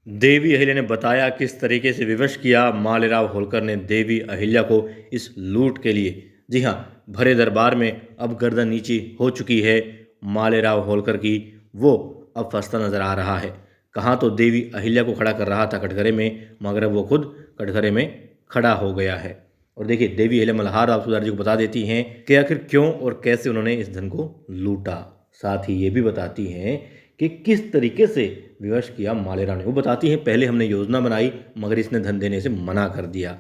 देवी अहिल्या ने बताया किस तरीके से विवश किया मालेराव होलकर ने देवी अहिल्या को इस लूट के लिए। जी हाँ, भरे दरबार में अब गर्दन नीची हो चुकी है मालेराव होलकर की, वो अब फंसता नजर आ रहा है। कहाँ तो देवी अहिल्या को खड़ा कर रहा था कटघरे में, मगर अब वो खुद कटघरे में खड़ा हो गया है। और देखिए, देवी अहिल्या मल्हार राव सुधार जी को बता देती हैं कि आखिर क्यों और कैसे उन्होंने इस धन को लूटा। साथ ही ये भी बताती हैं कि किस तरीके से विवश किया मालेराव ने। वो बताती हैं, पहले हमने योजना बनाई मगर इसने धन देने से मना कर दिया,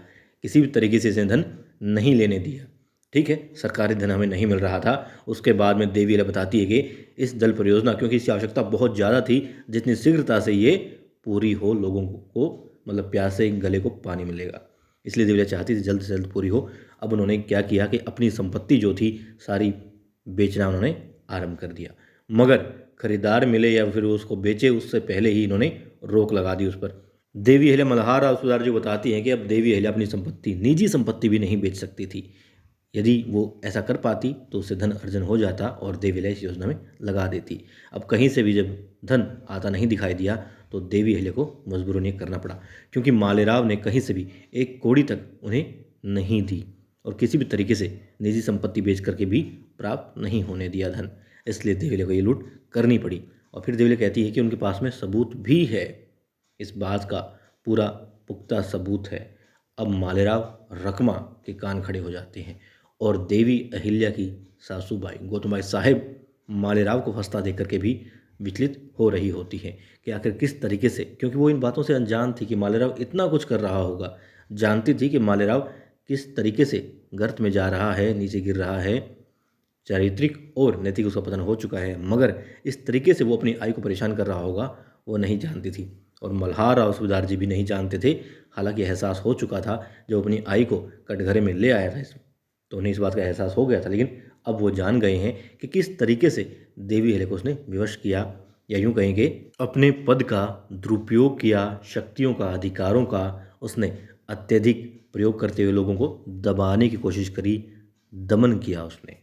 किसी भी तरीके से इसने धन नहीं लेने दिया। ठीक है, सरकारी धन हमें नहीं मिल रहा था। उसके बाद में देवी अहिल्या बताती है कि इस जल परियोजना, क्योंकि इसकी आवश्यकता बहुत ज़्यादा थी, जितनी शीघ्रता से ये पूरी हो लोगों को मतलब प्यासे गले को पानी मिलेगा, इसलिए देवी अहिल्या चाहती थी जल्द से जल्द पूरी हो। अब उन्होंने क्या किया कि अपनी संपत्ति जो थी सारी बेचना उन्होंने आरंभ कर दिया, मगर खरीदार मिले या फिर उसको बेचे उससे पहले ही इन्होंने रोक लगा दी उस पर। देवी अहिल्या मल्हार राव सुधार जी बताती हैं कि अब देवी अहिल्या अपनी संपत्ति, निजी संपत्ति भी नहीं बेच सकती थी। यदि वो ऐसा कर पाती तो उससे धन अर्जन हो जाता और देवी अहिल्या इस योजना में लगा देती। अब कहीं से भी जब धन आता नहीं दिखाई दिया तो देवी अहिल्या को मजबूरन ये करना पड़ा, क्योंकि मालेराव ने कहीं से भी एक कौड़ी तक उन्हें नहीं दी और किसी भी तरीके से निजी संपत्ति बेच करके भी प्राप्त नहीं होने दिया धन। इसलिए देवी अहिल्या को ये लूट करनी पड़ी। और फिर देवी अहिल्या कहती है कि उनके पास में सबूत भी है, इस बात का पूरा पुख्ता सबूत है। अब मालेराव रकमा के कान खड़े हो जाते हैं और देवी अहिल्या की सासूबाई गौतमबाई साहेब मालेराव को फंसता देख करके भी विचलित हो रही होती है कि आखिर किस तरीके से, क्योंकि वो इन बातों से अनजान थी कि मालेराव इतना कुछ कर रहा होगा। जानती थी कि मालेराव किस तरीके से गर्त में जा रहा है, नीचे गिर रहा है, चारित्रिक और नैतिक उसका पतन हो चुका है, मगर इस तरीके से वो अपनी आई को परेशान कर रहा होगा वो नहीं जानती थी। और मल्हार राव सूबेदार जी भी नहीं जानते थे। हालांकि एहसास हो चुका था जब अपनी आई को कटघरे में ले आया था तो उन्हें इस बात का एहसास हो गया था, लेकिन अब वो जान गए हैं कि किस तरीके से देवी अहिल्या को उसने विवश किया, या यूँ कहेंगे अपने पद का दुरुपयोग किया, शक्तियों का, अधिकारों का उसने अत्यधिक प्रयोग करते हुए लोगों को दबाने की कोशिश करी, दमन किया उसने।